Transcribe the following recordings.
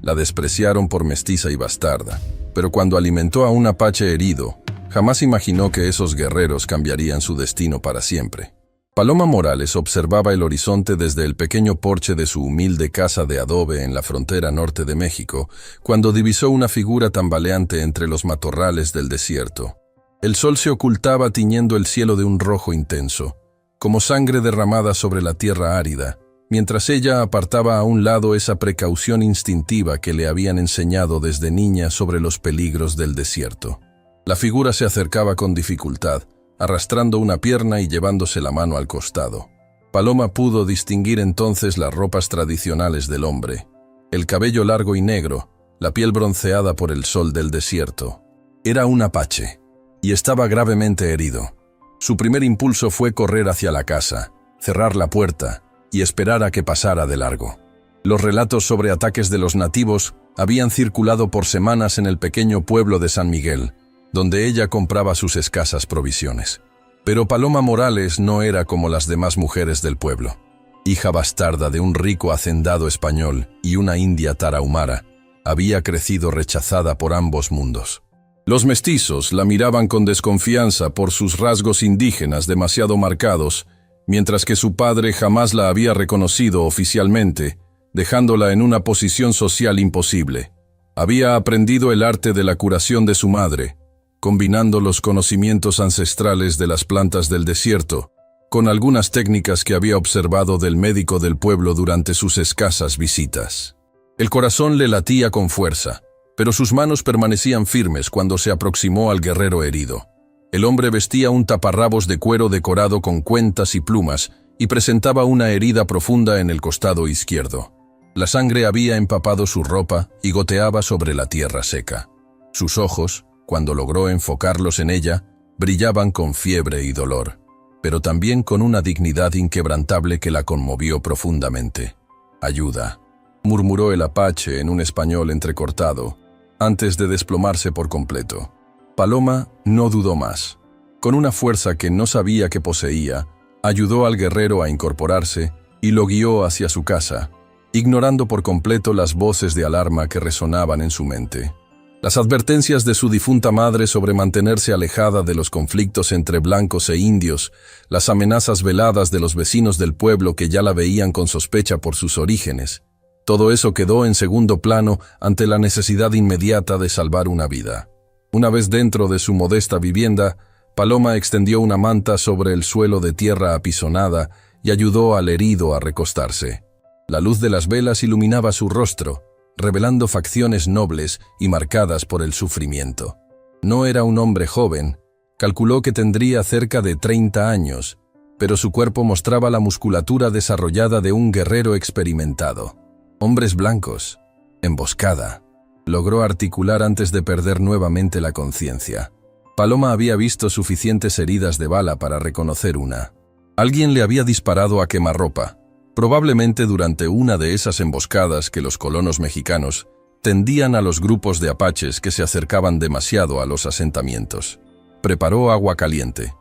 La despreciaron por mestiza y bastarda, pero cuando alimentó a un apache herido, jamás imaginó que esos guerreros cambiarían su destino para siempre. Paloma Morales observaba el horizonte desde el pequeño porche de su humilde casa de adobe en la frontera norte de México, cuando divisó una figura tambaleante entre los matorrales del desierto. El sol se ocultaba tiñendo el cielo de un rojo intenso, como sangre derramada sobre la tierra árida, mientras ella apartaba a un lado esa precaución instintiva que le habían enseñado desde niña sobre los peligros del desierto. La figura se acercaba con dificultad, arrastrando una pierna y llevándose la mano al costado. Paloma pudo distinguir entonces las ropas tradicionales del hombre, el cabello largo y negro, la piel bronceada por el sol del desierto. Era un apache, y estaba gravemente herido. Su primer impulso fue correr hacia la casa, cerrar la puerta y esperar a que pasara de largo. Los relatos sobre ataques de los nativos habían circulado por semanas en el pequeño pueblo de San Miguel, donde ella compraba sus escasas provisiones. Pero Paloma Morales no era como las demás mujeres del pueblo. Hija bastarda de un rico hacendado español y una india tarahumara, había crecido rechazada por ambos mundos. Los mestizos la miraban con desconfianza por sus rasgos indígenas demasiado marcados, mientras que su padre jamás la había reconocido oficialmente, dejándola en una posición social imposible. Había aprendido el arte de la curación de su madre, combinando los conocimientos ancestrales de las plantas del desierto con algunas técnicas que había observado del médico del pueblo durante sus escasas visitas. El corazón le latía con fuerza, pero sus manos permanecían firmes cuando se aproximó al guerrero herido. El hombre vestía un taparrabos de cuero decorado con cuentas y plumas y presentaba una herida profunda en el costado izquierdo. La sangre había empapado su ropa y goteaba sobre la tierra seca. Sus ojos, cuando logró enfocarlos en ella, brillaban con fiebre y dolor, pero también con una dignidad inquebrantable que la conmovió profundamente. «Ayuda», murmuró el apache en un español entrecortado, antes de desplomarse por completo. Paloma no dudó más. Con una fuerza que no sabía que poseía, ayudó al guerrero a incorporarse y lo guió hacia su casa, ignorando por completo las voces de alarma que resonaban en su mente. Las advertencias de su difunta madre sobre mantenerse alejada de los conflictos entre blancos e indios, las amenazas veladas de los vecinos del pueblo que ya la veían con sospecha por sus orígenes, todo eso quedó en segundo plano ante la necesidad inmediata de salvar una vida. Una vez dentro de su modesta vivienda, Paloma extendió una manta sobre el suelo de tierra apisonada y ayudó al herido a recostarse. La luz de las velas iluminaba su rostro, revelando facciones nobles y marcadas por el sufrimiento. No era un hombre joven, calculó que tendría cerca de 30 años, pero su cuerpo mostraba la musculatura desarrollada de un guerrero experimentado. Hombres blancos, emboscada, logró articular antes de perder nuevamente la conciencia. Paloma había visto suficientes heridas de bala para reconocer una. Alguien le había disparado a quemarropa, probablemente durante una de esas emboscadas que los colonos mexicanos tendían a los grupos de apaches que se acercaban demasiado a los asentamientos. Preparó agua caliente,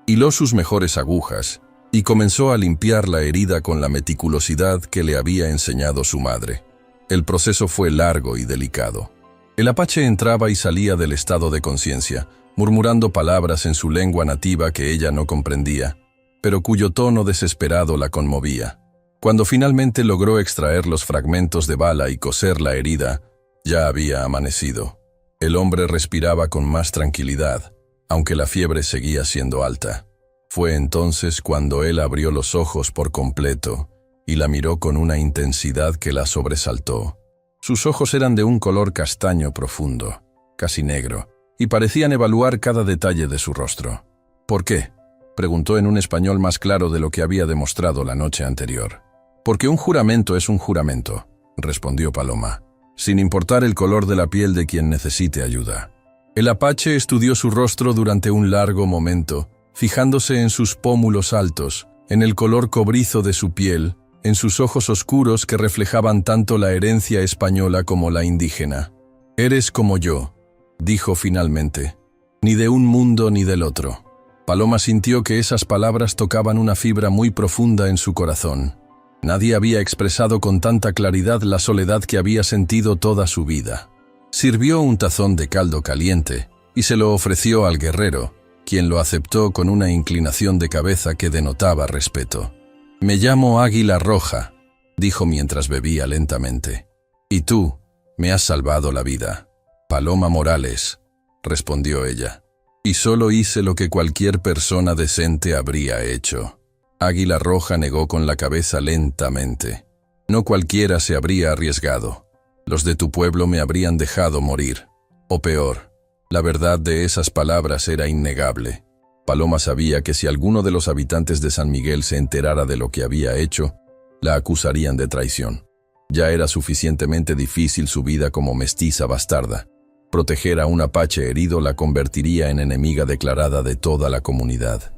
hiló sus mejores agujas y comenzó a limpiar la herida con la meticulosidad que le había enseñado su madre. El proceso fue largo y delicado. El apache entraba y salía del estado de conciencia, murmurando palabras en su lengua nativa que ella no comprendía, pero cuyo tono desesperado la conmovía. Cuando finalmente logró extraer los fragmentos de bala y coser la herida, ya había amanecido. El hombre respiraba con más tranquilidad, aunque la fiebre seguía siendo alta. Fue entonces cuando él abrió los ojos por completo y la miró con una intensidad que la sobresaltó. Sus ojos eran de un color castaño profundo, casi negro, y parecían evaluar cada detalle de su rostro. «¿Por qué?», preguntó en un español más claro de lo que había demostrado la noche anterior. «Porque un juramento es un juramento», respondió Paloma, sin importar el color de la piel de quien necesite ayuda. El apache estudió su rostro durante un largo momento, fijándose en sus pómulos altos, en el color cobrizo de su piel, en sus ojos oscuros que reflejaban tanto la herencia española como la indígena. «Eres como yo», dijo finalmente, «ni de un mundo ni del otro». Paloma sintió que esas palabras tocaban una fibra muy profunda en su corazón. Nadie había expresado con tanta claridad la soledad que había sentido toda su vida. Sirvió un tazón de caldo caliente y se lo ofreció al guerrero, quien lo aceptó con una inclinación de cabeza que denotaba respeto. «Me llamo Águila Roja», dijo mientras bebía lentamente. «Y tú, me has salvado la vida». «Paloma Morales», respondió ella. «Y solo hice lo que cualquier persona decente habría hecho». Águila Roja negó con la cabeza lentamente. «No cualquiera se habría arriesgado. Los de tu pueblo me habrían dejado morir. O peor». La verdad de esas palabras era innegable. Paloma sabía que si alguno de los habitantes de San Miguel se enterara de lo que había hecho, la acusarían de traición. Ya era suficientemente difícil su vida como mestiza bastarda. Proteger a un apache herido la convertiría en enemiga declarada de toda la comunidad.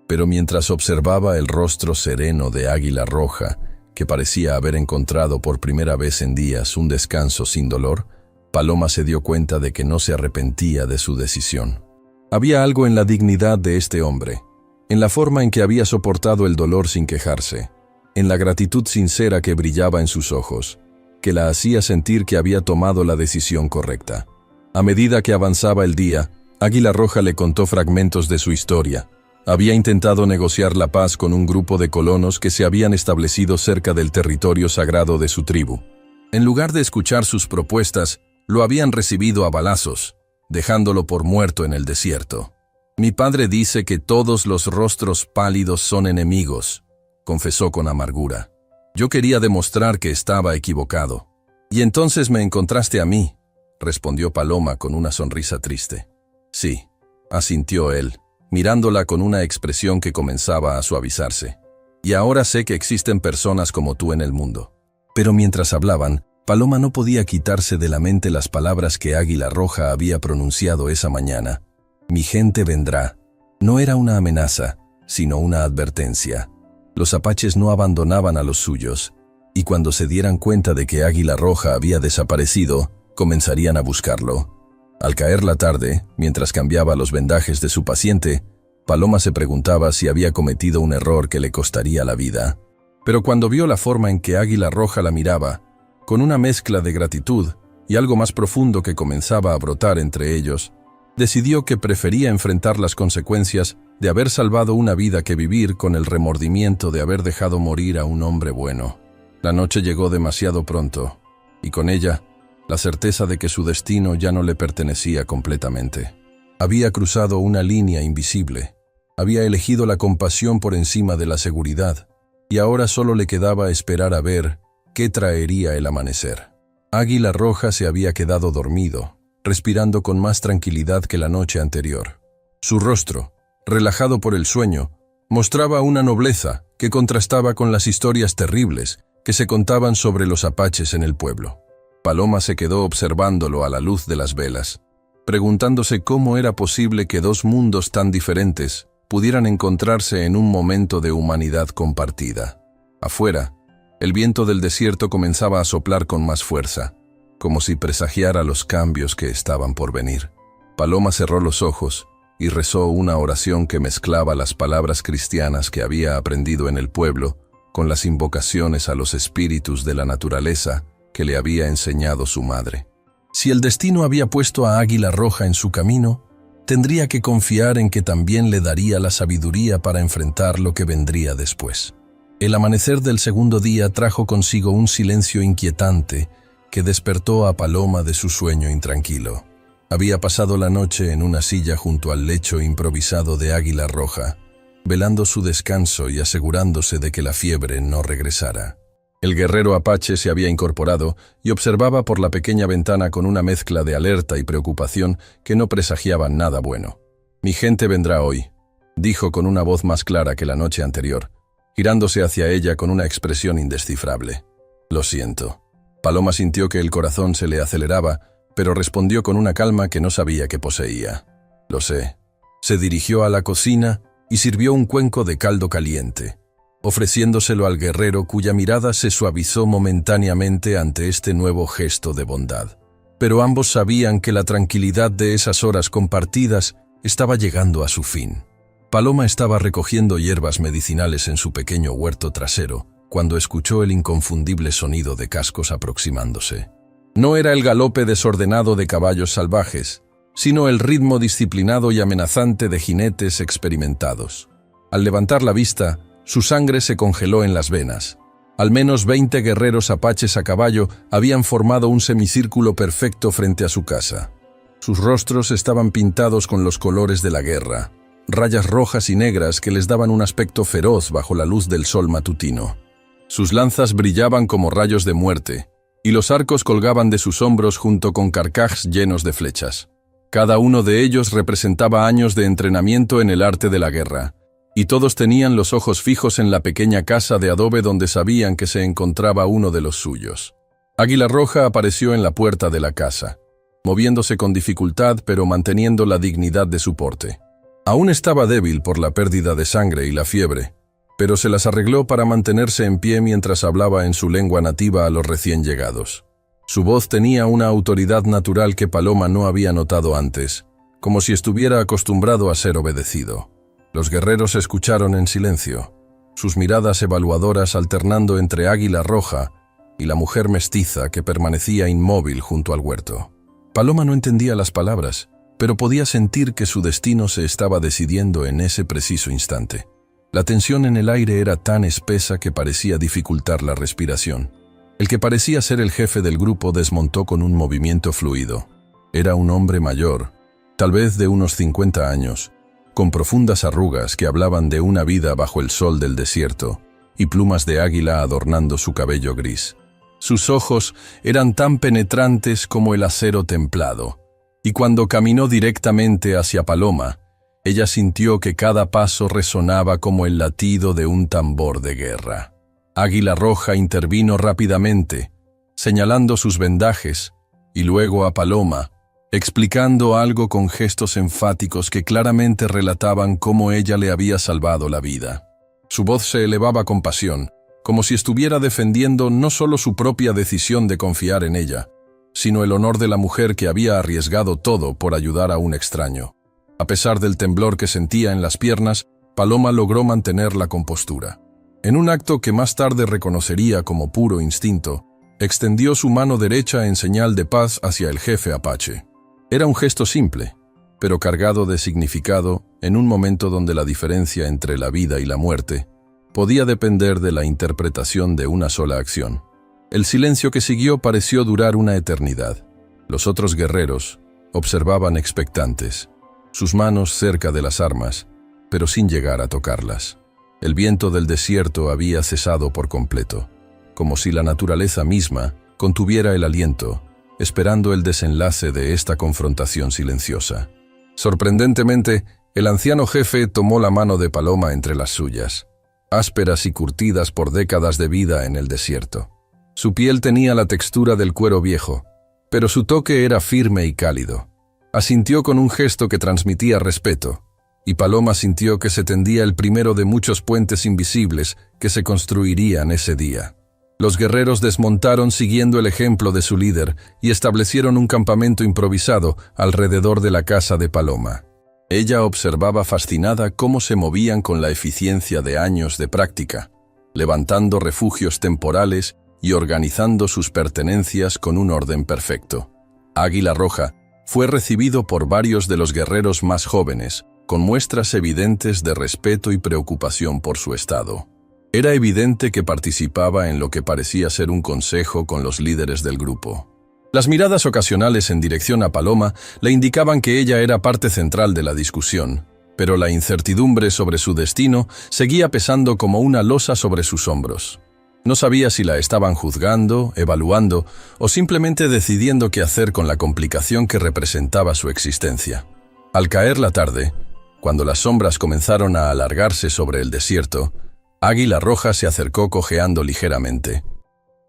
Pero mientras observaba el rostro sereno de Águila Roja, que parecía haber encontrado por primera vez en días un descanso sin dolor, Paloma se dio cuenta de que no se arrepentía de su decisión. Había algo en la dignidad de este hombre, en la forma en que había soportado el dolor sin quejarse, en la gratitud sincera que brillaba en sus ojos, que la hacía sentir que había tomado la decisión correcta. A medida que avanzaba el día, Águila Roja le contó fragmentos de su historia. Había intentado negociar la paz con un grupo de colonos que se habían establecido cerca del territorio sagrado de su tribu. En lugar de escuchar sus propuestas, lo habían recibido a balazos, dejándolo por muerto en el desierto. «Mi padre dice que todos los rostros pálidos son enemigos», confesó con amargura. «Yo quería demostrar que estaba equivocado». «Y entonces me encontraste a mí», respondió Paloma con una sonrisa triste. «Sí», asintió él, mirándola con una expresión que comenzaba a suavizarse. «Y ahora sé que existen personas como tú en el mundo». Pero mientras hablaban, Paloma no podía quitarse de la mente las palabras que Águila Roja había pronunciado esa mañana. «Mi gente vendrá». No era una amenaza, sino una advertencia. Los apaches no abandonaban a los suyos, y cuando se dieran cuenta de que Águila Roja había desaparecido, comenzarían a buscarlo. Al caer la tarde, mientras cambiaba los vendajes de su paciente, Paloma se preguntaba si había cometido un error que le costaría la vida. Pero cuando vio la forma en que Águila Roja la miraba, con una mezcla de gratitud y algo más profundo que comenzaba a brotar entre ellos, decidió que prefería enfrentar las consecuencias de haber salvado una vida que vivir con el remordimiento de haber dejado morir a un hombre bueno. La noche llegó demasiado pronto, y con ella, la certeza de que su destino ya no le pertenecía completamente. Había cruzado una línea invisible, había elegido la compasión por encima de la seguridad, y ahora solo le quedaba esperar a ver qué traería el amanecer. Águila Roja se había quedado dormido, respirando con más tranquilidad que la noche anterior. Su rostro, relajado por el sueño, mostraba una nobleza que contrastaba con las historias terribles que se contaban sobre los apaches en el pueblo. Paloma se quedó observándolo a la luz de las velas, preguntándose cómo era posible que dos mundos tan diferentes pudieran encontrarse en un momento de humanidad compartida. Afuera, el viento del desierto comenzaba a soplar con más fuerza, como si presagiara los cambios que estaban por venir. Paloma cerró los ojos y rezó una oración que mezclaba las palabras cristianas que había aprendido en el pueblo con las invocaciones a los espíritus de la naturaleza que le había enseñado su madre. Si el destino había puesto a Águila Roja en su camino, tendría que confiar en que también le daría la sabiduría para enfrentar lo que vendría después. El amanecer del segundo día trajo consigo un silencio inquietante que despertó a Paloma de su sueño intranquilo. Había pasado la noche en una silla junto al lecho improvisado de Águila Roja, velando su descanso y asegurándose de que la fiebre no regresara. El guerrero apache se había incorporado y observaba por la pequeña ventana con una mezcla de alerta y preocupación que no presagiaban nada bueno. «Mi gente vendrá hoy», dijo con una voz más clara que la noche anterior, girándose hacia ella con una expresión indescifrable. «Lo siento». Paloma sintió que el corazón se le aceleraba, pero respondió con una calma que no sabía que poseía. «Lo sé». Se dirigió a la cocina y sirvió un cuenco de caldo caliente, ofreciéndoselo al guerrero cuya mirada se suavizó momentáneamente ante este nuevo gesto de bondad. Pero ambos sabían que la tranquilidad de esas horas compartidas estaba llegando a su fin. Paloma estaba recogiendo hierbas medicinales en su pequeño huerto trasero, cuando escuchó el inconfundible sonido de cascos aproximándose. No era el galope desordenado de caballos salvajes, sino el ritmo disciplinado y amenazante de jinetes experimentados. Al levantar la vista, su sangre se congeló en las venas. Al menos 20 guerreros apaches a caballo habían formado un semicírculo perfecto frente a su casa. Sus rostros estaban pintados con los colores de la guerra, rayas rojas y negras que les daban un aspecto feroz bajo la luz del sol matutino. Sus lanzas brillaban como rayos de muerte, y los arcos colgaban de sus hombros junto con carcajes llenos de flechas. Cada uno de ellos representaba años de entrenamiento en el arte de la guerra, y todos tenían los ojos fijos en la pequeña casa de adobe donde sabían que se encontraba uno de los suyos. Águila Roja apareció en la puerta de la casa, moviéndose con dificultad pero manteniendo la dignidad de su porte. Aún estaba débil por la pérdida de sangre y la fiebre, pero se las arregló para mantenerse en pie mientras hablaba en su lengua nativa a los recién llegados. Su voz tenía una autoridad natural que Paloma no había notado antes, como si estuviera acostumbrado a ser obedecido. Los guerreros escucharon en silencio, sus miradas evaluadoras alternando entre Águila Roja y la mujer mestiza que permanecía inmóvil junto al huerto. Paloma no entendía las palabras, pero podía sentir que su destino se estaba decidiendo en ese preciso instante. La tensión en el aire era tan espesa que parecía dificultar la respiración. El que parecía ser el jefe del grupo desmontó con un movimiento fluido. Era un hombre mayor, tal vez de unos 50 años, con profundas arrugas que hablaban de una vida bajo el sol del desierto, y plumas de águila adornando su cabello gris. Sus ojos eran tan penetrantes como el acero templado, y cuando caminó directamente hacia Paloma, ella sintió que cada paso resonaba como el latido de un tambor de guerra. Águila Roja intervino rápidamente, señalando sus vendajes, y luego a Paloma, explicando algo con gestos enfáticos que claramente relataban cómo ella le había salvado la vida. Su voz se elevaba con pasión, como si estuviera defendiendo no solo su propia decisión de confiar en ella, sino el honor de la mujer que había arriesgado todo por ayudar a un extraño. A pesar del temblor que sentía en las piernas, Paloma logró mantener la compostura. En un acto que más tarde reconocería como puro instinto, extendió su mano derecha en señal de paz hacia el jefe apache. Era un gesto simple, pero cargado de significado en un momento donde la diferencia entre la vida y la muerte podía depender de la interpretación de una sola acción. El silencio que siguió pareció durar una eternidad. Los otros guerreros observaban expectantes, sus manos cerca de las armas, pero sin llegar a tocarlas. El viento del desierto había cesado por completo, como si la naturaleza misma contuviera el aliento, esperando el desenlace de esta confrontación silenciosa. Sorprendentemente, el anciano jefe tomó la mano de Paloma entre las suyas, ásperas y curtidas por décadas de vida en el desierto. Su piel tenía la textura del cuero viejo, pero su toque era firme y cálido. Asintió con un gesto que transmitía respeto, y Paloma sintió que se tendía el primero de muchos puentes invisibles que se construirían ese día. Los guerreros desmontaron siguiendo el ejemplo de su líder y establecieron un campamento improvisado alrededor de la casa de Paloma. Ella observaba fascinada cómo se movían con la eficiencia de años de práctica, levantando refugios temporales y organizando sus pertenencias con un orden perfecto. Águila Roja fue recibido por varios de los guerreros más jóvenes, con muestras evidentes de respeto y preocupación por su estado. Era evidente que participaba en lo que parecía ser un consejo con los líderes del grupo. Las miradas ocasionales en dirección a Paloma le indicaban que ella era parte central de la discusión, pero la incertidumbre sobre su destino seguía pesando como una losa sobre sus hombros. No sabía si la estaban juzgando, evaluando o simplemente decidiendo qué hacer con la complicación que representaba su existencia. Al caer la tarde, cuando las sombras comenzaron a alargarse sobre el desierto, Águila Roja se acercó cojeando ligeramente.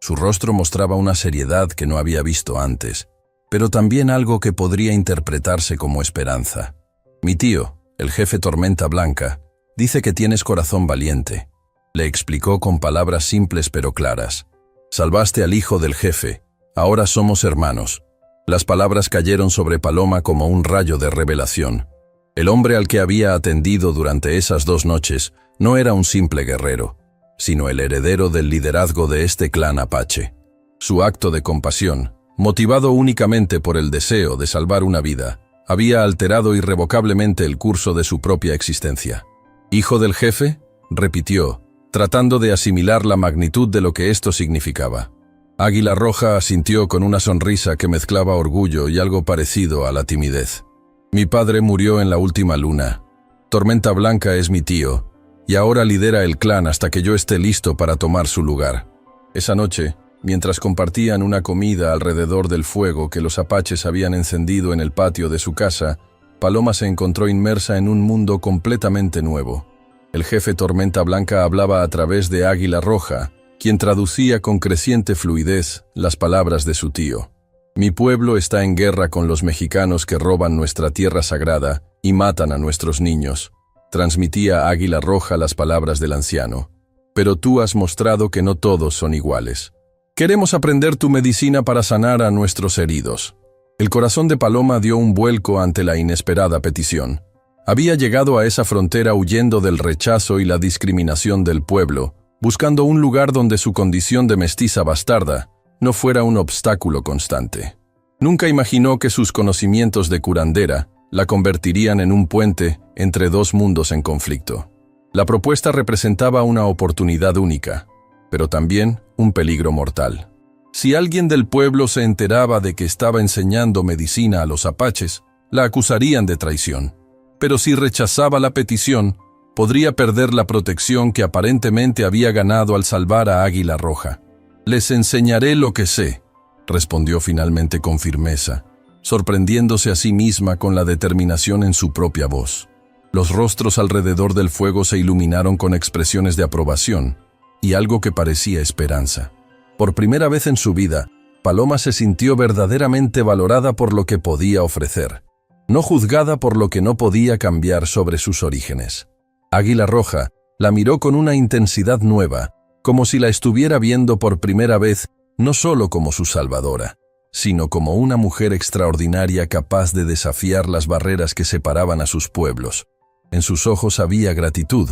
Su rostro mostraba una seriedad que no había visto antes, pero también algo que podría interpretarse como esperanza. «Mi tío, el jefe Tormenta Blanca, dice que tienes corazón valiente», le explicó con palabras simples pero claras. «Salvaste al hijo del jefe, ahora somos hermanos». Las palabras cayeron sobre Paloma como un rayo de revelación. El hombre al que había atendido durante esas 2 noches no era un simple guerrero. sino el heredero del liderazgo de este clan apache. Su acto de compasión, motivado únicamente por el deseo de salvar una vida, había alterado irrevocablemente el curso de su propia existencia. «¿Hijo del jefe?», repitió, tratando de asimilar la magnitud de lo que esto significaba. Águila Roja asintió con una sonrisa que mezclaba orgullo y algo parecido a la timidez. «Mi padre murió en la última luna. Tormenta Blanca es mi tío, y ahora lidera el clan hasta que yo esté listo para tomar su lugar». Esa noche, mientras compartían una comida alrededor del fuego que los apaches habían encendido en el patio de su casa, Paloma se encontró inmersa en un mundo completamente nuevo. El jefe Tormenta Blanca hablaba a través de Águila Roja, quien traducía con creciente fluidez las palabras de su tío. «Mi pueblo está en guerra con los mexicanos que roban nuestra tierra sagrada y matan a nuestros niños», transmitía Águila Roja las palabras del anciano. «Pero tú has mostrado que no todos son iguales. Queremos aprender tu medicina para sanar a nuestros heridos». El corazón de Paloma dio un vuelco ante la inesperada petición. Había llegado a esa frontera huyendo del rechazo y la discriminación del pueblo, buscando un lugar donde su condición de mestiza bastarda no fuera un obstáculo constante. Nunca imaginó que sus conocimientos de curandera la convertirían en un puente entre dos mundos en conflicto. La propuesta representaba una oportunidad única, pero también un peligro mortal. Si alguien del pueblo se enteraba de que estaba enseñando medicina a los apaches, la acusarían de traición. Pero si rechazaba la petición, podría perder la protección que aparentemente había ganado al salvar a Águila Roja. «Les enseñaré lo que sé», respondió finalmente con firmeza, sorprendiéndose a sí misma con la determinación en su propia voz. Los rostros alrededor del fuego se iluminaron con expresiones de aprobación y algo que parecía esperanza. Por primera vez en su vida, Paloma se sintió verdaderamente valorada por lo que podía ofrecer, no juzgada por lo que no podía cambiar sobre sus orígenes. Águila Roja la miró con una intensidad nueva, como si la estuviera viendo por primera vez no solo como su salvadora, sino como una mujer extraordinaria capaz de desafiar las barreras que separaban a sus pueblos. En sus ojos había gratitud,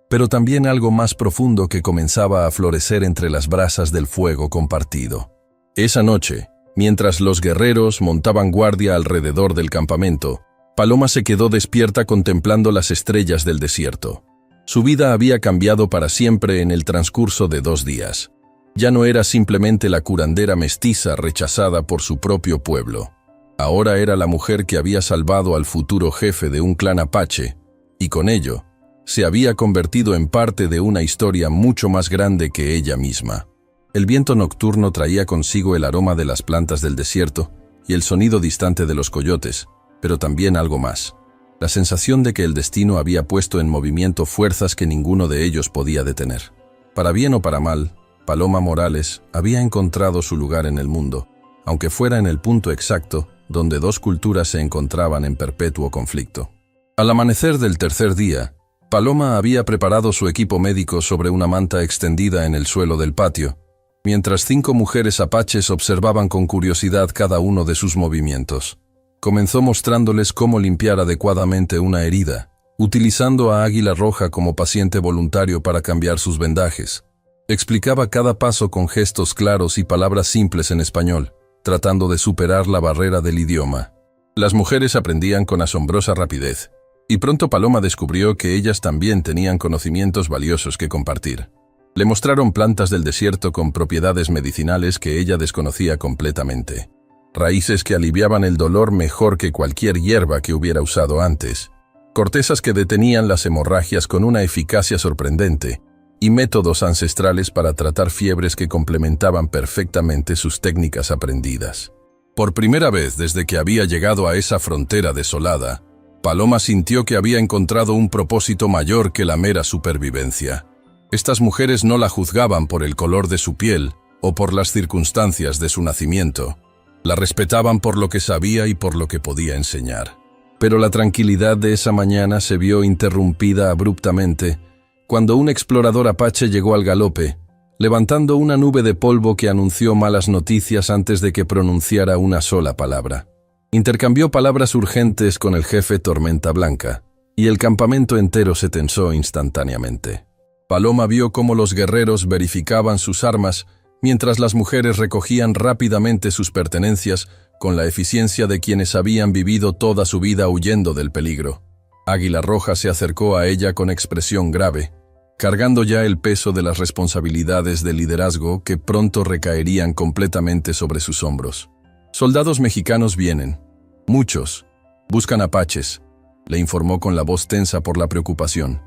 pero también algo más profundo que comenzaba a florecer entre las brasas del fuego compartido. Esa noche, mientras los guerreros montaban guardia alrededor del campamento, Paloma se quedó despierta contemplando las estrellas del desierto. Su vida había cambiado para siempre en el transcurso de 2 días. Ya no era simplemente la curandera mestiza rechazada por su propio pueblo. Ahora era la mujer que había salvado al futuro jefe de un clan apache, y con ello, se había convertido en parte de una historia mucho más grande que ella misma. El viento nocturno traía consigo el aroma de las plantas del desierto y el sonido distante de los coyotes, pero también algo más: la sensación de que el destino había puesto en movimiento fuerzas que ninguno de ellos podía detener. Para bien o para mal, Paloma Morales había encontrado su lugar en el mundo, aunque fuera en el punto exacto donde 2 culturas se encontraban en perpetuo conflicto. Al amanecer del tercer día, Paloma había preparado su equipo médico sobre una manta extendida en el suelo del patio, mientras 5 mujeres apaches observaban con curiosidad cada uno de sus movimientos. Comenzó mostrándoles cómo limpiar adecuadamente una herida, utilizando a Águila Roja como paciente voluntario para cambiar sus vendajes. Explicaba cada paso con gestos claros y palabras simples en español, tratando de superar la barrera del idioma. Las mujeres aprendían con asombrosa rapidez, y pronto Paloma descubrió que ellas también tenían conocimientos valiosos que compartir. Le mostraron plantas del desierto con propiedades medicinales que ella desconocía completamente. Raíces que aliviaban el dolor mejor que cualquier hierba que hubiera usado antes. Cortezas que detenían las hemorragias con una eficacia sorprendente. Y métodos ancestrales para tratar fiebres que complementaban perfectamente sus técnicas aprendidas. Por primera vez desde que había llegado a esa frontera desolada, Paloma sintió que había encontrado un propósito mayor que la mera supervivencia. Estas mujeres no la juzgaban por el color de su piel o por las circunstancias de su nacimiento. La respetaban por lo que sabía y por lo que podía enseñar. Pero la tranquilidad de esa mañana se vio interrumpida abruptamente cuando un explorador apache llegó al galope, levantando una nube de polvo que anunció malas noticias antes de que pronunciara una sola palabra. Intercambió palabras urgentes con el jefe Tormenta Blanca, y el campamento entero se tensó instantáneamente. Paloma vio cómo los guerreros verificaban sus armas, mientras las mujeres recogían rápidamente sus pertenencias con la eficiencia de quienes habían vivido toda su vida huyendo del peligro. Águila Roja se acercó a ella con expresión grave, cargando ya el peso de las responsabilidades de liderazgo que pronto recaerían completamente sobre sus hombros. «Soldados mexicanos vienen. Muchos. Buscan apaches», le informó con la voz tensa por la preocupación.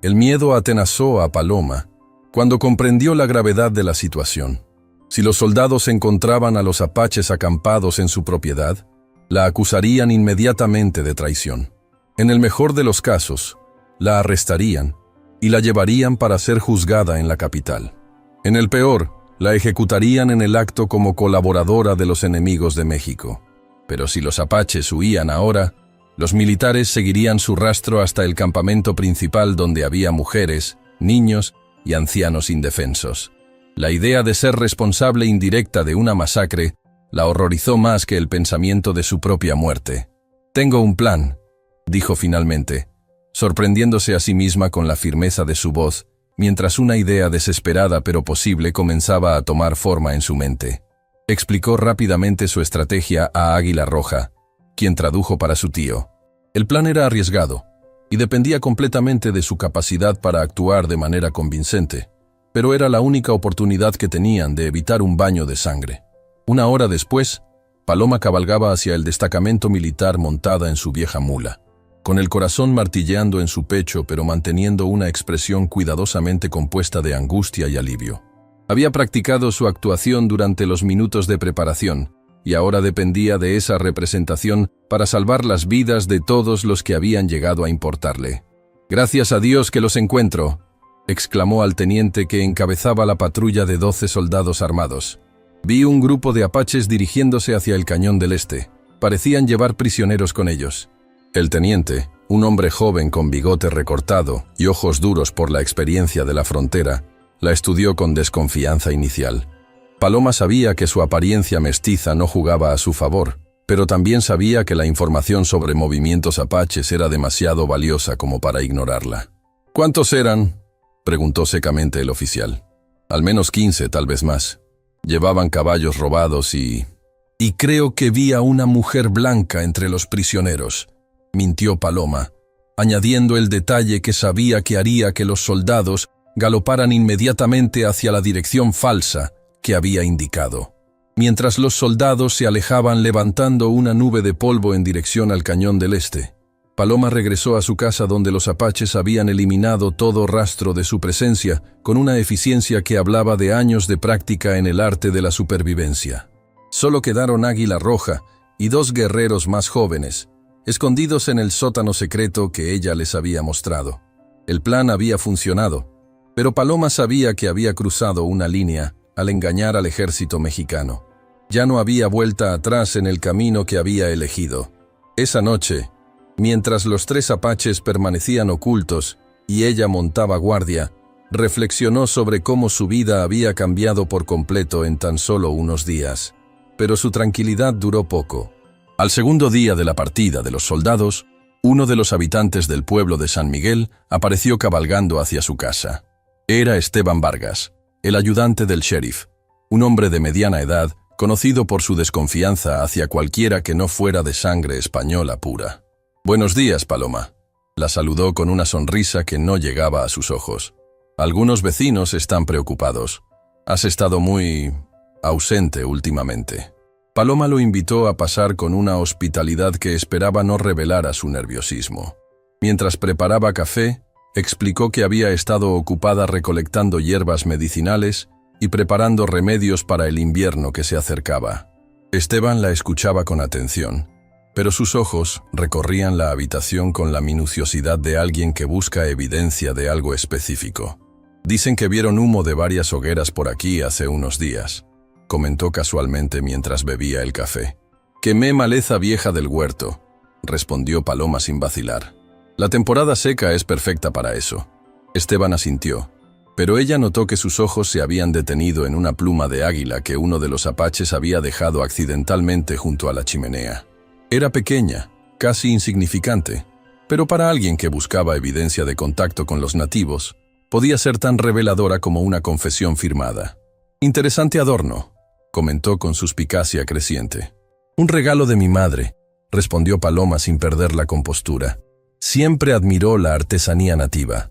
El miedo atenazó a Paloma cuando comprendió la gravedad de la situación. Si los soldados encontraban a los apaches acampados en su propiedad, la acusarían inmediatamente de traición. En el mejor de los casos, la arrestarían y la llevarían para ser juzgada en la capital. En el peor, la ejecutarían en el acto como colaboradora de los enemigos de México. Pero si los apaches huían ahora, los militares seguirían su rastro hasta el campamento principal donde había mujeres, niños y ancianos indefensos. La idea de ser responsable indirecta de una masacre la horrorizó más que el pensamiento de su propia muerte. «Tengo un plan», dijo finalmente, sorprendiéndose a sí misma con la firmeza de su voz, mientras una idea desesperada pero posible comenzaba a tomar forma en su mente. Explicó rápidamente su estrategia a Águila Roja, quien tradujo para su tío. El plan era arriesgado y dependía completamente de su capacidad para actuar de manera convincente, pero era la única oportunidad que tenían de evitar un baño de sangre. Una hora después, Paloma cabalgaba hacia el destacamento militar montada en su vieja mula, con el corazón martilleando en su pecho pero manteniendo una expresión cuidadosamente compuesta de angustia y alivio. Había practicado su actuación durante los minutos de preparación, y ahora dependía de esa representación para salvar las vidas de todos los que habían llegado a importarle. «Gracias a Dios que los encuentro», exclamó al teniente que encabezaba la patrulla de 12 soldados armados. «Vi un grupo de apaches dirigiéndose hacia el cañón del este. Parecían llevar prisioneros con ellos». El teniente, un hombre joven con bigote recortado y ojos duros por la experiencia de la frontera, la estudió con desconfianza inicial. Paloma sabía que su apariencia mestiza no jugaba a su favor, pero también sabía que la información sobre movimientos apaches era demasiado valiosa como para ignorarla. «¿Cuántos eran?», preguntó secamente el oficial. «Al menos 15, tal vez más. Llevaban caballos robados y creo que vi a una mujer blanca entre los prisioneros», mintió Paloma, añadiendo el detalle que sabía que haría que los soldados galoparan inmediatamente hacia la dirección falsa que había indicado. Mientras los soldados se alejaban levantando una nube de polvo en dirección al cañón del este, Paloma regresó a su casa donde los apaches habían eliminado todo rastro de su presencia con una eficiencia que hablaba de años de práctica en el arte de la supervivencia. Solo quedaron Águila Roja y 2 guerreros más jóvenes, escondidos en el sótano secreto que ella les había mostrado. El plan había funcionado, pero Paloma sabía que había cruzado una línea al engañar al ejército mexicano. Ya no había vuelta atrás en el camino que había elegido. Esa noche, mientras los 3 apaches permanecían ocultos y ella montaba guardia, reflexionó sobre cómo su vida había cambiado por completo en tan solo unos días. Pero su tranquilidad duró poco. Al segundo día de la partida de los soldados, uno de los habitantes del pueblo de San Miguel apareció cabalgando hacia su casa. Era Esteban Vargas, el ayudante del sheriff, un hombre de mediana edad, conocido por su desconfianza hacia cualquiera que no fuera de sangre española pura. «Buenos días, Paloma», la saludó con una sonrisa que no llegaba a sus ojos. «Algunos vecinos están preocupados. Has estado muy ausente últimamente». Paloma lo invitó a pasar con una hospitalidad que esperaba no revelara su nerviosismo. Mientras preparaba café, explicó que había estado ocupada recolectando hierbas medicinales y preparando remedios para el invierno que se acercaba. Esteban la escuchaba con atención, pero sus ojos recorrían la habitación con la minuciosidad de alguien que busca evidencia de algo específico. «Dicen que vieron humo de varias hogueras por aquí hace unos días», comentó casualmente mientras bebía el café. «Quemé maleza vieja del huerto», respondió Paloma sin vacilar. «La temporada seca es perfecta para eso». Esteban asintió, pero ella notó que sus ojos se habían detenido en una pluma de águila que uno de los apaches había dejado accidentalmente junto a la chimenea. Era pequeña, casi insignificante, pero para alguien que buscaba evidencia de contacto con los nativos, podía ser tan reveladora como una confesión firmada. «Interesante adorno», comentó con suspicacia creciente. «Un regalo de mi madre», respondió Paloma sin perder la compostura. Siempre admiró la artesanía nativa.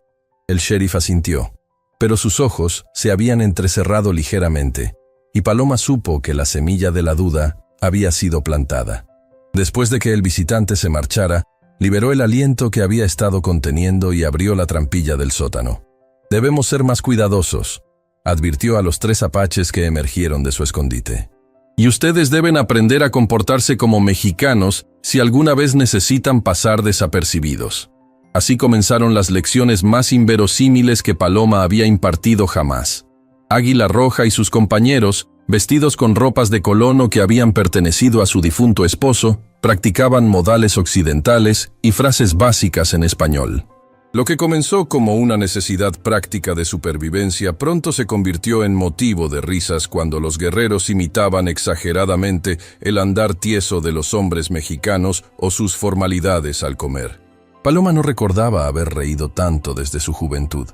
El sheriff asintió, pero sus ojos se habían entrecerrado ligeramente, y Paloma supo que la semilla de la duda había sido plantada. Después de que el visitante se marchara, liberó el aliento que había estado conteniendo y abrió la trampilla del sótano. «Debemos ser más cuidadosos», advirtió a los 3 apaches que emergieron de su escondite. «Y ustedes deben aprender a comportarse como mexicanos si alguna vez necesitan pasar desapercibidos». Así comenzaron las lecciones más inverosímiles que Paloma había impartido jamás. Águila Roja y sus compañeros, vestidos con ropas de colono que habían pertenecido a su difunto esposo, practicaban modales occidentales y frases básicas en español. Lo que comenzó como una necesidad práctica de supervivencia pronto se convirtió en motivo de risas cuando los guerreros imitaban exageradamente el andar tieso de los hombres mexicanos o sus formalidades al comer. Paloma no recordaba haber reído tanto desde su juventud,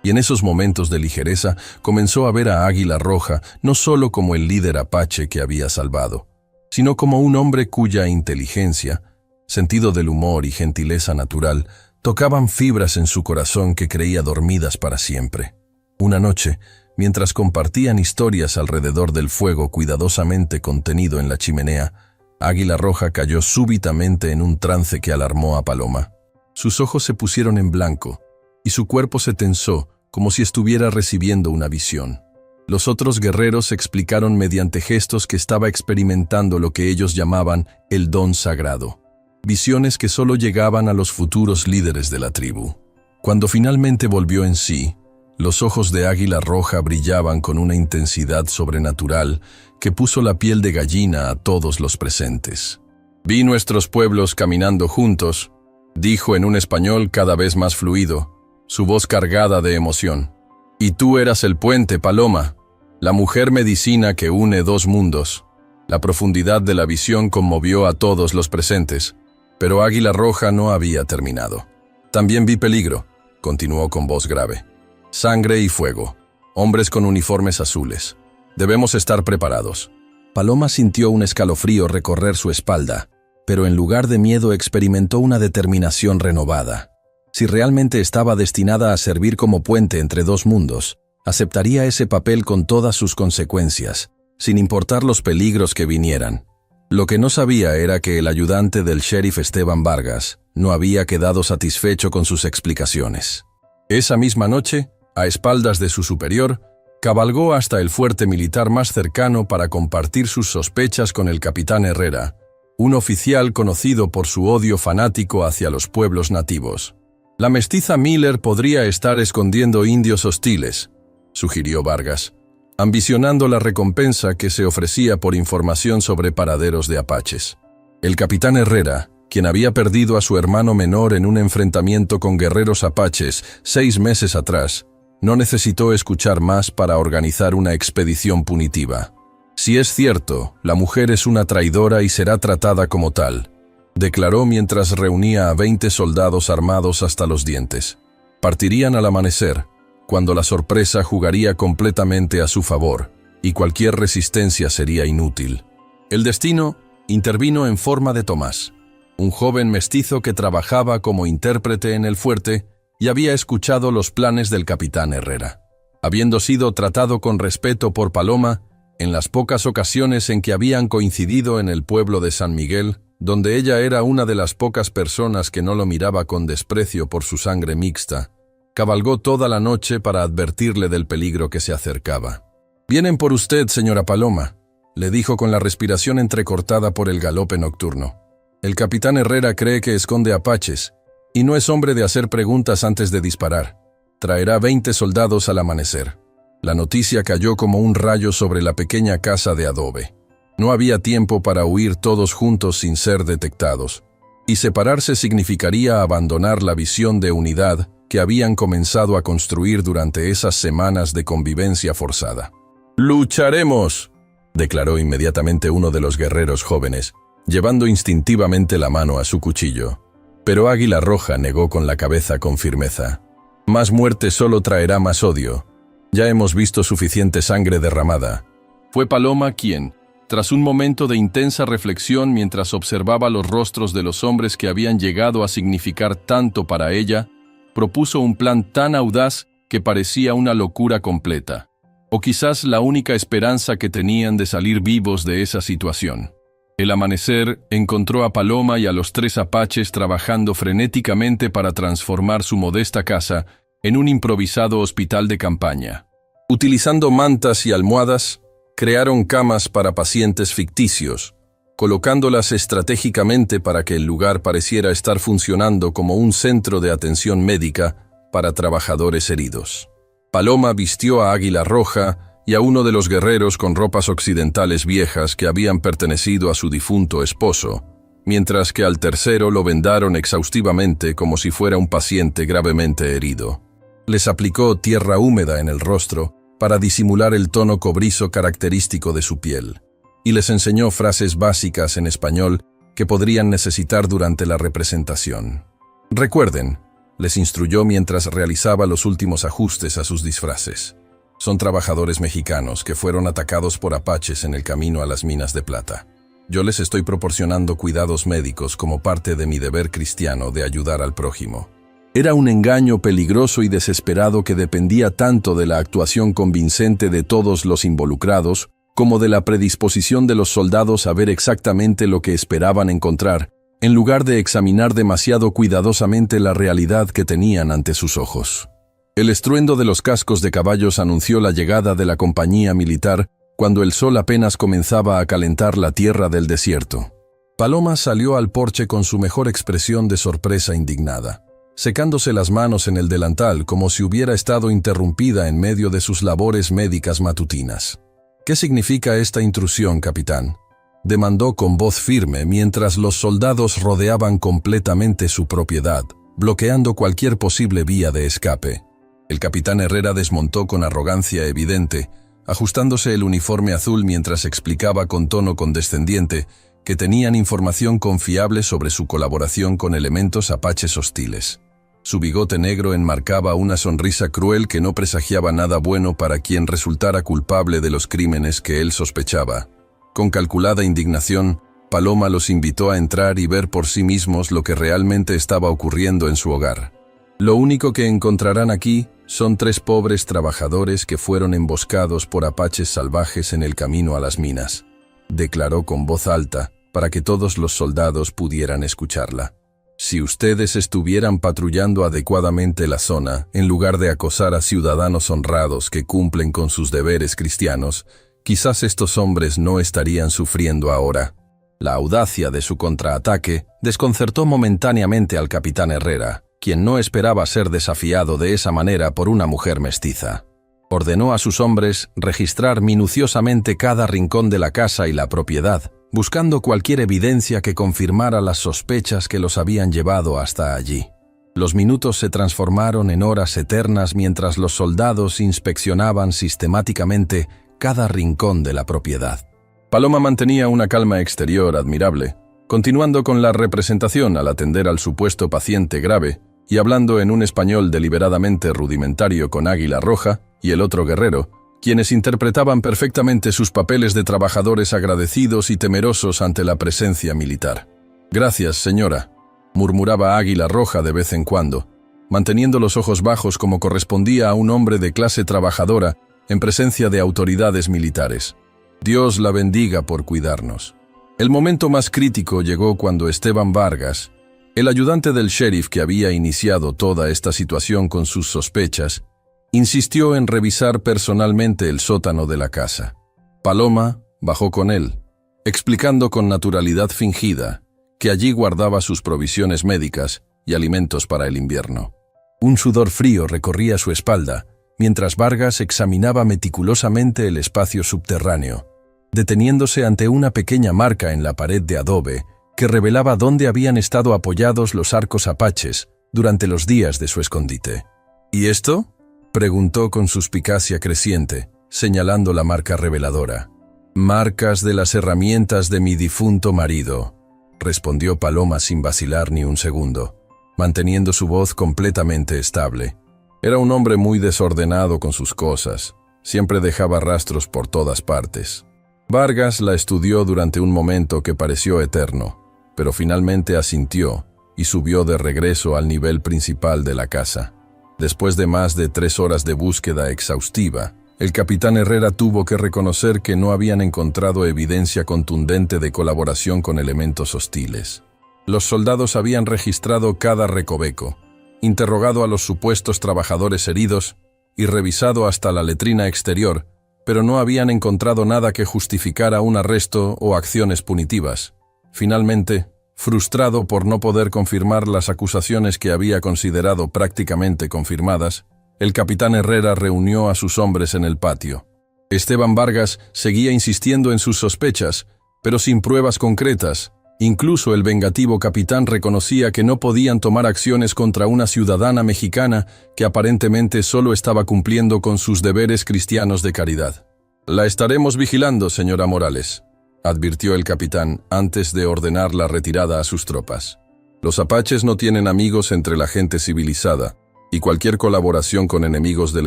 y en esos momentos de ligereza comenzó a ver a Águila Roja no solo como el líder apache que había salvado, sino como un hombre cuya inteligencia, sentido del humor y gentileza natural tocaban fibras en su corazón que creía dormidas para siempre. Una noche, mientras compartían historias alrededor del fuego cuidadosamente contenido en la chimenea, Águila Roja cayó súbitamente en un trance que alarmó a Paloma. Sus ojos se pusieron en blanco y su cuerpo se tensó como si estuviera recibiendo una visión. Los otros guerreros explicaron mediante gestos que estaba experimentando lo que ellos llamaban el don sagrado. Visiones que solo llegaban a los futuros líderes de la tribu. Cuando finalmente volvió en sí, los ojos de Águila Roja brillaban con una intensidad sobrenatural que puso la piel de gallina a todos los presentes. «Vi nuestros pueblos caminando juntos», dijo en un español cada vez más fluido, su voz cargada de emoción. «Y tú eras el puente, Paloma, la mujer medicina que une 2 mundos». La profundidad de la visión conmovió a todos los presentes. Pero Águila Roja no había terminado. «También vi peligro», continuó con voz grave. «Sangre y fuego. Hombres con uniformes azules. Debemos estar preparados». Paloma sintió un escalofrío recorrer su espalda, pero en lugar de miedo experimentó una determinación renovada. Si realmente estaba destinada a servir como puente entre 2 mundos, aceptaría ese papel con todas sus consecuencias, sin importar los peligros que vinieran. Lo que no sabía era que el ayudante del sheriff Esteban Vargas no había quedado satisfecho con sus explicaciones. Esa misma noche, a espaldas de su superior, cabalgó hasta el fuerte militar más cercano para compartir sus sospechas con el capitán Herrera, un oficial conocido por su odio fanático hacia los pueblos nativos. «La mestiza Miller podría estar escondiendo indios hostiles», sugirió Vargas, ambicionando la recompensa que se ofrecía por información sobre paraderos de apaches. El capitán Herrera, quien había perdido a su hermano menor en un enfrentamiento con guerreros apaches 6 meses atrás, no necesitó escuchar más para organizar una expedición punitiva. «Si es cierto, la mujer es una traidora y será tratada como tal», declaró mientras reunía a 20 soldados armados hasta los dientes. Partirían al amanecer, cuando la sorpresa jugaría completamente a su favor, y cualquier resistencia sería inútil. El destino intervino en forma de Tomás, un joven mestizo que trabajaba como intérprete en el fuerte y había escuchado los planes del capitán Herrera. Habiendo sido tratado con respeto por Paloma, en las pocas ocasiones en que habían coincidido en el pueblo de San Miguel, donde ella era una de las pocas personas que no lo miraba con desprecio por su sangre mixta, cabalgó toda la noche para advertirle del peligro que se acercaba. «Vienen por usted, señora Paloma», le dijo con la respiración entrecortada por el galope nocturno. «El capitán Herrera cree que esconde apaches, y no es hombre de hacer preguntas antes de disparar. Traerá 20 soldados al amanecer». La noticia cayó como un rayo sobre la pequeña casa de adobe. No había tiempo para huir todos juntos sin ser detectados, y separarse significaría abandonar la visión de unidad que habían comenzado a construir durante esas semanas de convivencia forzada. «Lucharemos», declaró inmediatamente uno de los guerreros jóvenes, llevando instintivamente la mano a su cuchillo. Pero Águila Roja negó con la cabeza con firmeza. Más muerte solo traerá más odio. Ya hemos visto suficiente sangre derramada. Fue Paloma quien, tras un momento de intensa reflexión mientras observaba los rostros de los hombres que habían llegado a significar tanto para ella, propuso un plan tan audaz que parecía una locura completa, o quizás la única esperanza que tenían de salir vivos de esa situación. El amanecer encontró a Paloma y a los 3 apaches trabajando frenéticamente para transformar su modesta casa en un improvisado hospital de campaña. Utilizando mantas y almohadas, crearon camas para pacientes ficticios, colocándolas estratégicamente para que el lugar pareciera estar funcionando como un centro de atención médica para trabajadores heridos. Paloma vistió a Águila Roja y a uno de los guerreros con ropas occidentales viejas que habían pertenecido a su difunto esposo, mientras que al tercero lo vendaron exhaustivamente como si fuera un paciente gravemente herido. Les aplicó tierra húmeda en el rostro para disimular el tono cobrizo característico de su piel, y les enseñó frases básicas en español que podrían necesitar durante la representación. Recuerden, les instruyó mientras realizaba los últimos ajustes a sus disfraces. Son trabajadores mexicanos que fueron atacados por apaches en el camino a las minas de plata. Yo les estoy proporcionando cuidados médicos como parte de mi deber cristiano de ayudar al prójimo. Era un engaño peligroso y desesperado que dependía tanto de la actuación convincente de todos los involucrados como de la predisposición de los soldados a ver exactamente lo que esperaban encontrar, en lugar de examinar demasiado cuidadosamente la realidad que tenían ante sus ojos. El estruendo de los cascos de caballos anunció la llegada de la compañía militar cuando el sol apenas comenzaba a calentar la tierra del desierto. Paloma salió al porche con su mejor expresión de sorpresa indignada, secándose las manos en el delantal como si hubiera estado interrumpida en medio de sus labores médicas matutinas. «¿Qué significa esta intrusión, capitán?», demandó con voz firme mientras los soldados rodeaban completamente su propiedad, bloqueando cualquier posible vía de escape. El capitán Herrera desmontó con arrogancia evidente, ajustándose el uniforme azul mientras explicaba con tono condescendiente que tenían información confiable sobre su colaboración con elementos apaches hostiles. Su bigote negro enmarcaba una sonrisa cruel que no presagiaba nada bueno para quien resultara culpable de los crímenes que él sospechaba. Con calculada indignación, Paloma los invitó a entrar y ver por sí mismos lo que realmente estaba ocurriendo en su hogar. «Lo único que encontrarán aquí son 3 pobres trabajadores que fueron emboscados por apaches salvajes en el camino a las minas», declaró con voz alta para que todos los soldados pudieran escucharla. «Si ustedes estuvieran patrullando adecuadamente la zona, en lugar de acosar a ciudadanos honrados que cumplen con sus deberes cristianos, quizás estos hombres no estarían sufriendo ahora». La audacia de su contraataque desconcertó momentáneamente al capitán Herrera, quien no esperaba ser desafiado de esa manera por una mujer mestiza. Ordenó a sus hombres registrar minuciosamente cada rincón de la casa y la propiedad, buscando cualquier evidencia que confirmara las sospechas que los habían llevado hasta allí. Los minutos se transformaron en horas eternas mientras los soldados inspeccionaban sistemáticamente cada rincón de la propiedad. Paloma mantenía una calma exterior admirable, continuando con la representación al atender al supuesto paciente grave y hablando en un español deliberadamente rudimentario con Águila Roja y el otro guerrero, quienes interpretaban perfectamente sus papeles de trabajadores agradecidos y temerosos ante la presencia militar. «Gracias, señora», murmuraba Águila Roja de vez en cuando, manteniendo los ojos bajos como correspondía a un hombre de clase trabajadora en presencia de autoridades militares. «Dios la bendiga por cuidarnos». El momento más crítico llegó cuando Esteban Vargas, el ayudante del sheriff que había iniciado toda esta situación con sus sospechas, insistió en revisar personalmente el sótano de la casa. Paloma bajó con él, explicando con naturalidad fingida que allí guardaba sus provisiones médicas y alimentos para el invierno. Un sudor frío recorría su espalda, mientras Vargas examinaba meticulosamente el espacio subterráneo, deteniéndose ante una pequeña marca en la pared de adobe que revelaba dónde habían estado apoyados los arcos apaches durante los días de su escondite. «¿Y esto?», preguntó con suspicacia creciente, señalando la marca reveladora. «Marcas de las herramientas de mi difunto marido», respondió Paloma sin vacilar ni un segundo, manteniendo su voz completamente estable. Era un hombre muy desordenado con sus cosas, siempre dejaba rastros por todas partes. Vargas la estudió durante un momento que pareció eterno, pero finalmente asintió y subió de regreso al nivel principal de la casa. Después de más de 3 horas de búsqueda exhaustiva, el capitán Herrera tuvo que reconocer que no habían encontrado evidencia contundente de colaboración con elementos hostiles. Los soldados habían registrado cada recoveco, interrogado a los supuestos trabajadores heridos y revisado hasta la letrina exterior, pero no habían encontrado nada que justificara un arresto o acciones punitivas. Finalmente, frustrado por no poder confirmar las acusaciones que había considerado prácticamente confirmadas, el capitán Herrera reunió a sus hombres en el patio. Esteban Vargas seguía insistiendo en sus sospechas, pero sin pruebas concretas. Incluso el vengativo capitán reconocía que no podían tomar acciones contra una ciudadana mexicana que aparentemente solo estaba cumpliendo con sus deberes cristianos de caridad. «La estaremos vigilando, señora Morales», advirtió el capitán antes de ordenar la retirada a sus tropas. «Los apaches no tienen amigos entre la gente civilizada, y cualquier colaboración con enemigos del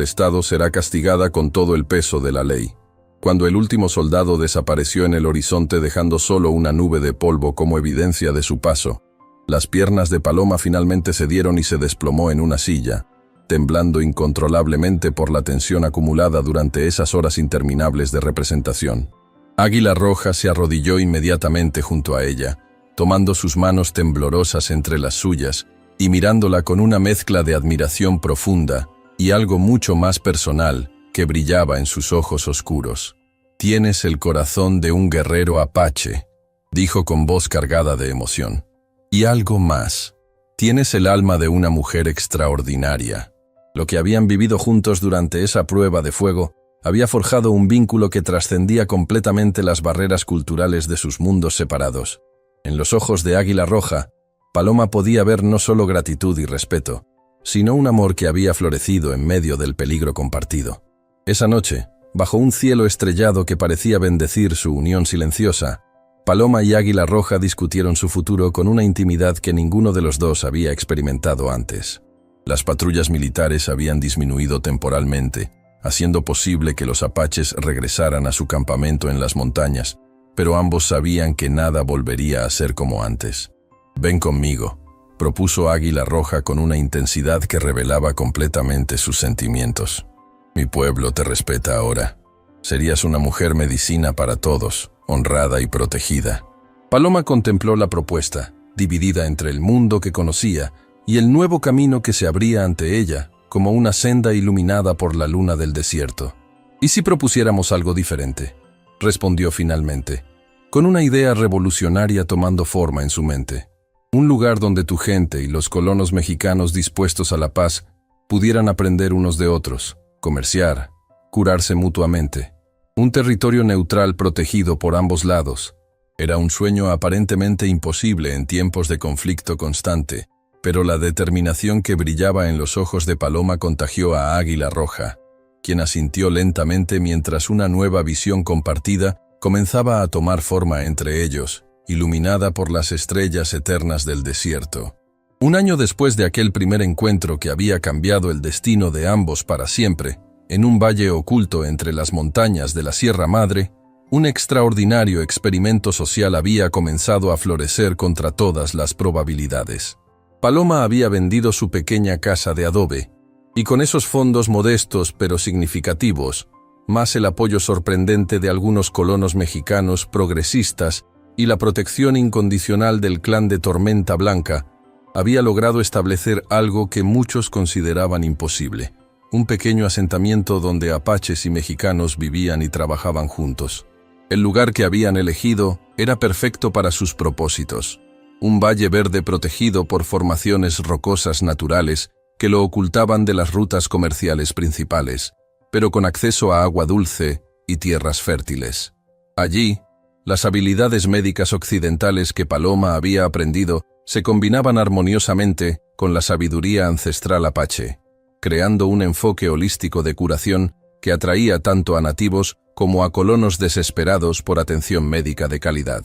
Estado será castigada con todo el peso de la ley». Cuando el último soldado desapareció en el horizonte dejando solo una nube de polvo como evidencia de su paso, las piernas de Paloma finalmente cedieron y se desplomó en una silla, temblando incontrolablemente por la tensión acumulada durante esas horas interminables de representación. Águila Roja se arrodilló inmediatamente junto a ella, tomando sus manos temblorosas entre las suyas y mirándola con una mezcla de admiración profunda y algo mucho más personal que brillaba en sus ojos oscuros. «Tienes el corazón de un guerrero apache», dijo con voz cargada de emoción. «Y algo más. Tienes el alma de una mujer extraordinaria». Lo que habían vivido juntos durante esa prueba de fuego había forjado un vínculo que trascendía completamente las barreras culturales de sus mundos separados. En los ojos de Águila Roja, Paloma podía ver no solo gratitud y respeto, sino un amor que había florecido en medio del peligro compartido. Esa noche, bajo un cielo estrellado que parecía bendecir su unión silenciosa, Paloma y Águila Roja discutieron su futuro con una intimidad que ninguno de los dos había experimentado antes. Las patrullas militares habían disminuido temporalmente, haciendo posible que los apaches regresaran a su campamento en las montañas, pero ambos sabían que nada volvería a ser como antes. «Ven conmigo», propuso Águila Roja con una intensidad que revelaba completamente sus sentimientos. «Mi pueblo te respeta ahora. Serías una mujer medicina para todos, honrada y protegida». Paloma contempló la propuesta, dividida entre el mundo que conocía y el nuevo camino que se abría ante ella, como una senda iluminada por la luna del desierto. «¿Y si propusiéramos algo diferente?», respondió finalmente, con una idea revolucionaria tomando forma en su mente. «Un lugar donde tu gente y los colonos mexicanos dispuestos a la paz pudieran aprender unos de otros, comerciar, curarse mutuamente. Un territorio neutral protegido por ambos lados. Era un sueño aparentemente imposible en tiempos de conflicto constante, pero la determinación que brillaba en los ojos de Paloma contagió a Águila Roja, quien asintió lentamente mientras una nueva visión compartida comenzaba a tomar forma entre ellos, iluminada por las estrellas eternas del desierto. Un año después de aquel primer encuentro que había cambiado el destino de ambos para siempre, en un valle oculto entre las montañas de la Sierra Madre, un extraordinario experimento social había comenzado a florecer contra todas las probabilidades. Paloma había vendido su pequeña casa de adobe, y con esos fondos modestos pero significativos, más el apoyo sorprendente de algunos colonos mexicanos progresistas y la protección incondicional del clan de Tormenta Blanca, había logrado establecer algo que muchos consideraban imposible: un pequeño asentamiento donde apaches y mexicanos vivían y trabajaban juntos. El lugar que habían elegido era perfecto para sus propósitos: un valle verde protegido por formaciones rocosas naturales que lo ocultaban de las rutas comerciales principales, pero con acceso a agua dulce y tierras fértiles. Allí, las habilidades médicas occidentales que Paloma había aprendido se combinaban armoniosamente con la sabiduría ancestral apache, creando un enfoque holístico de curación que atraía tanto a nativos como a colonos desesperados por atención médica de calidad.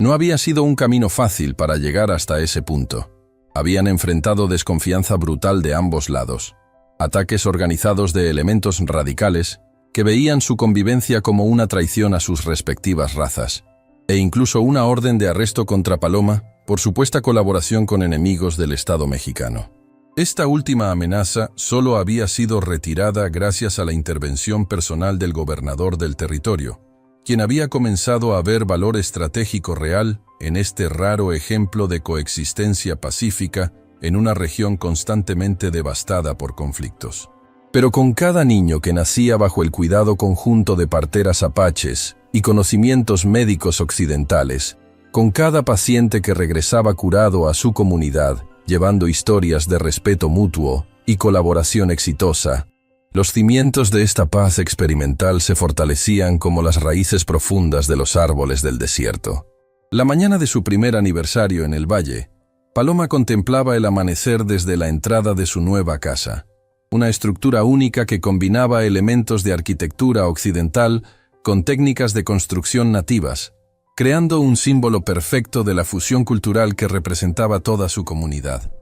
No había sido un camino fácil para llegar hasta ese punto. Habían enfrentado desconfianza brutal de ambos lados. ataques organizados de elementos radicales que veían su convivencia como una traición a sus respectivas razas, e incluso una orden de arresto contra Paloma por supuesta colaboración con enemigos del Estado mexicano. Esta última amenaza solo había sido retirada gracias a la intervención personal del gobernador del territorio, quien había comenzado a ver valor estratégico real en este raro ejemplo de coexistencia pacífica en una región constantemente devastada por conflictos. Pero con cada niño que nacía bajo el cuidado conjunto de parteras apaches y conocimientos médicos occidentales, con cada paciente que regresaba curado a su comunidad, llevando historias de respeto mutuo y colaboración exitosa, los cimientos de esta paz experimental se fortalecían como las raíces profundas de los árboles del desierto. La mañana de su primer aniversario en el valle, Paloma contemplaba el amanecer desde la entrada de su nueva casa, una estructura única que combinaba elementos de arquitectura occidental con técnicas de construcción nativas, creando un símbolo perfecto de la fusión cultural que representaba toda su comunidad.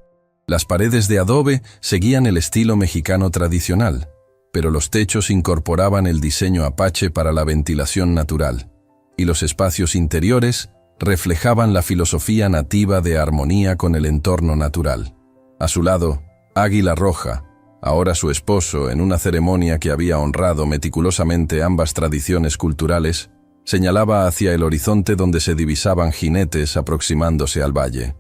Las paredes de adobe seguían el estilo mexicano tradicional, pero los techos incorporaban el diseño apache para la ventilación natural, y los espacios interiores reflejaban la filosofía nativa de armonía con el entorno natural. A su lado, Águila Roja, ahora su esposo, en una ceremonia que había honrado meticulosamente ambas tradiciones culturales, señalaba hacia el horizonte donde se divisaban jinetes aproximándose al valle.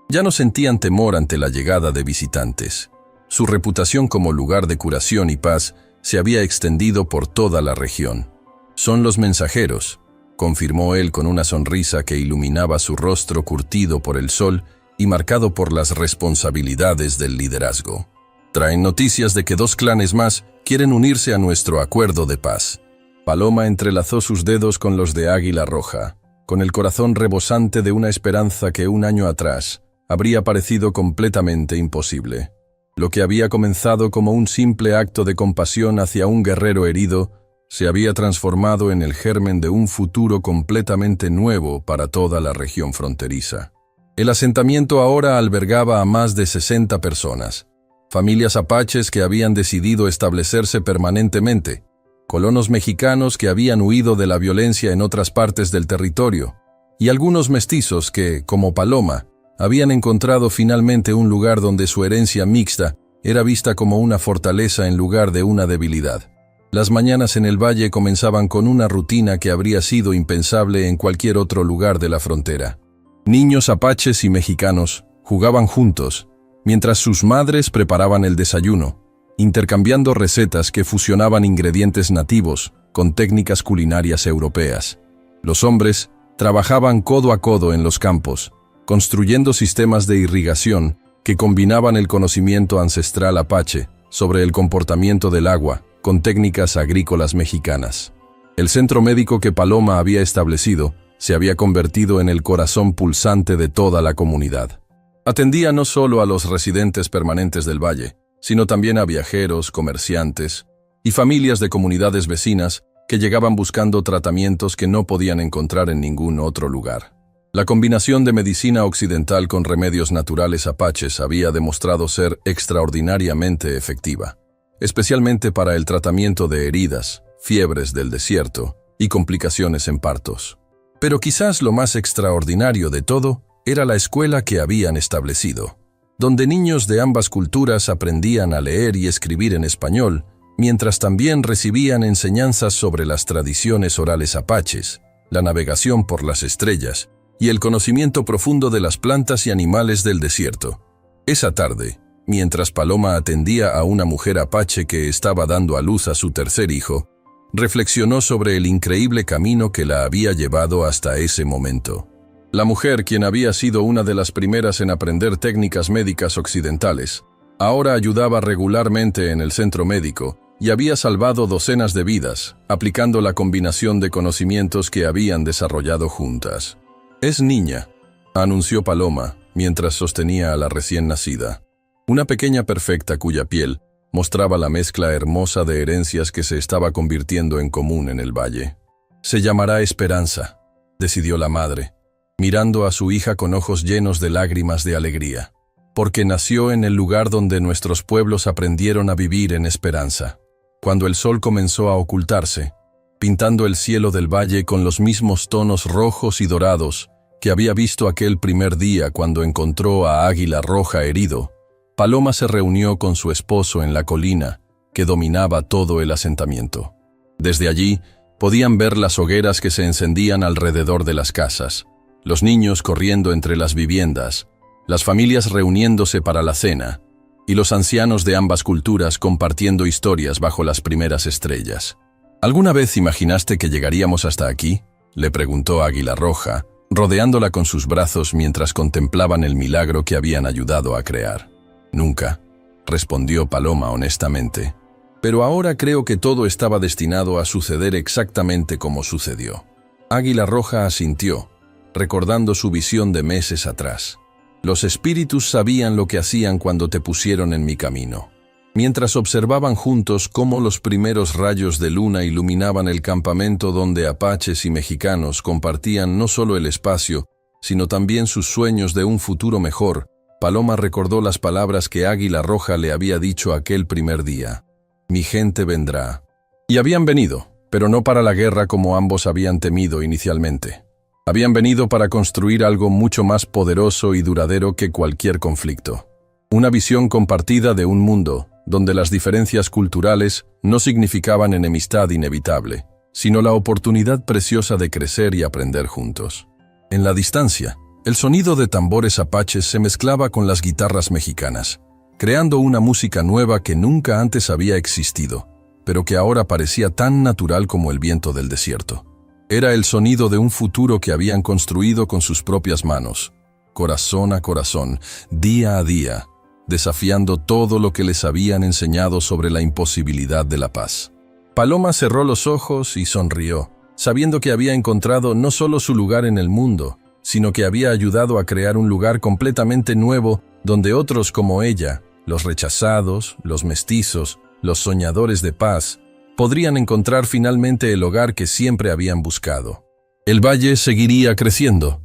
Ya no sentían temor ante la llegada de visitantes. Su reputación como lugar de curación y paz se había extendido por toda la región. «Son los mensajeros», confirmó él con una sonrisa que iluminaba su rostro curtido por el sol y marcado por las responsabilidades del liderazgo. «Traen noticias de que 2 clanes más quieren unirse a nuestro acuerdo de paz». Paloma entrelazó sus dedos con los de Águila Roja, con el corazón rebosante de una esperanza que un año atrás habría parecido completamente imposible. Lo que había comenzado como un simple acto de compasión hacia un guerrero herido se había transformado en el germen de un futuro completamente nuevo para toda la región fronteriza. El asentamiento ahora albergaba a más de 60 personas, familias apaches que habían decidido establecerse permanentemente, colonos mexicanos que habían huido de la violencia en otras partes del territorio, y algunos mestizos que, como Paloma, habían encontrado finalmente un lugar donde su herencia mixta era vista como una fortaleza en lugar de una debilidad. Las mañanas en el valle comenzaban con una rutina que habría sido impensable en cualquier otro lugar de la frontera. Niños apaches y mexicanos jugaban juntos, mientras sus madres preparaban el desayuno, intercambiando recetas que fusionaban ingredientes nativos con técnicas culinarias europeas. Los hombres trabajaban codo a codo en los campos, construyendo sistemas de irrigación que combinaban el conocimiento ancestral apache sobre el comportamiento del agua con técnicas agrícolas mexicanas. El centro médico que Paloma había establecido se había convertido en el corazón pulsante de toda la comunidad. Atendía no solo a los residentes permanentes del valle, sino también a viajeros, comerciantes y familias de comunidades vecinas que llegaban buscando tratamientos que no podían encontrar en ningún otro lugar. La combinación de medicina occidental con remedios naturales apaches había demostrado ser extraordinariamente efectiva, especialmente para el tratamiento de heridas, fiebres del desierto y complicaciones en partos. Pero quizás lo más extraordinario de todo era la escuela que habían establecido, donde niños de ambas culturas aprendían a leer y escribir en español, mientras también recibían enseñanzas sobre las tradiciones orales apaches, la navegación por las estrellas y el conocimiento profundo de las plantas y animales del desierto. Esa tarde, mientras Paloma atendía a una mujer apache que estaba dando a luz a su tercer hijo, reflexionó sobre el increíble camino que la había llevado hasta ese momento. La mujer, quien había sido una de las primeras en aprender técnicas médicas occidentales, ahora ayudaba regularmente en el centro médico y había salvado docenas de vidas, aplicando la combinación de conocimientos que habían desarrollado juntas. «Es niña», anunció Paloma, mientras sostenía a la recién nacida. Una pequeña perfecta cuya piel mostraba la mezcla hermosa de herencias que se estaba convirtiendo en común en el valle. «Se llamará Esperanza», decidió la madre, mirando a su hija con ojos llenos de lágrimas de alegría. porque nació en el lugar donde nuestros pueblos aprendieron a vivir en esperanza. Cuando el sol comenzó a ocultarse, pintando el cielo del valle con los mismos tonos rojos y dorados que había visto aquel primer día cuando encontró a Águila Roja herido, Paloma se reunió con su esposo en la colina que dominaba todo el asentamiento. Desde allí podían ver las hogueras que se encendían alrededor de las casas, los niños corriendo entre las viviendas, las familias reuniéndose para la cena y los ancianos de ambas culturas compartiendo historias bajo las primeras estrellas. ¿Alguna vez imaginaste que llegaríamos hasta aquí?, le preguntó Águila Roja, rodeándola con sus brazos mientras contemplaban el milagro que habían ayudado a crear. Nunca, respondió Paloma honestamente, pero ahora creo que todo estaba destinado a suceder exactamente como sucedió. Águila Roja asintió, recordando su visión de meses atrás. Los espíritus sabían lo que hacían cuando te pusieron en mi camino. Mientras observaban juntos cómo los primeros rayos de luna iluminaban el campamento donde apaches y mexicanos compartían no solo el espacio, sino también sus sueños de un futuro mejor, Paloma recordó las palabras que Águila Roja le había dicho aquel primer día. Mi gente vendrá. Y habían venido, pero no para la guerra como ambos habían temido inicialmente. Habían venido para construir algo mucho más poderoso y duradero que cualquier conflicto. Una visión compartida de un mundo donde las diferencias culturales no significaban enemistad inevitable, sino la oportunidad preciosa de crecer y aprender juntos. En la distancia, el sonido de tambores apaches se mezclaba con las guitarras mexicanas, creando una música nueva que nunca antes había existido, pero que ahora parecía tan natural como el viento del desierto. Era el sonido de un futuro que habían construido con sus propias manos, corazón a corazón, día a día, desafiando todo lo que les habían enseñado sobre la imposibilidad de la paz. Paloma cerró los ojos y sonrió, sabiendo que había encontrado no solo su lugar en el mundo, sino que había ayudado a crear un lugar completamente nuevo donde otros como ella, los rechazados, los mestizos, los soñadores de paz, podrían encontrar finalmente el hogar que siempre habían buscado. El valle seguiría creciendo.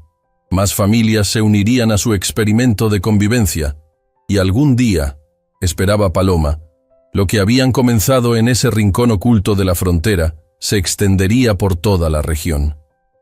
Más familias se unirían a su experimento de convivencia, y algún día, esperaba Paloma, lo que habían comenzado en ese rincón oculto de la frontera se extendería por toda la región,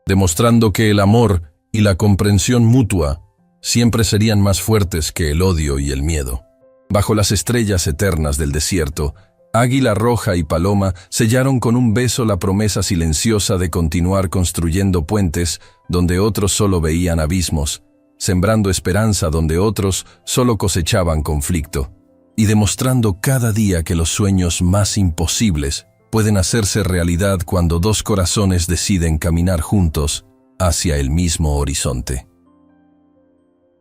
demostrando que el amor y la comprensión mutua siempre serían más fuertes que el odio y el miedo. Bajo las estrellas eternas del desierto, Águila Roja y Paloma sellaron con un beso la promesa silenciosa de continuar construyendo puentes donde otros solo veían abismos, sembrando esperanza donde otros solo cosechaban conflicto, y demostrando cada día que los sueños más imposibles pueden hacerse realidad cuando dos corazones deciden caminar juntos hacia el mismo horizonte.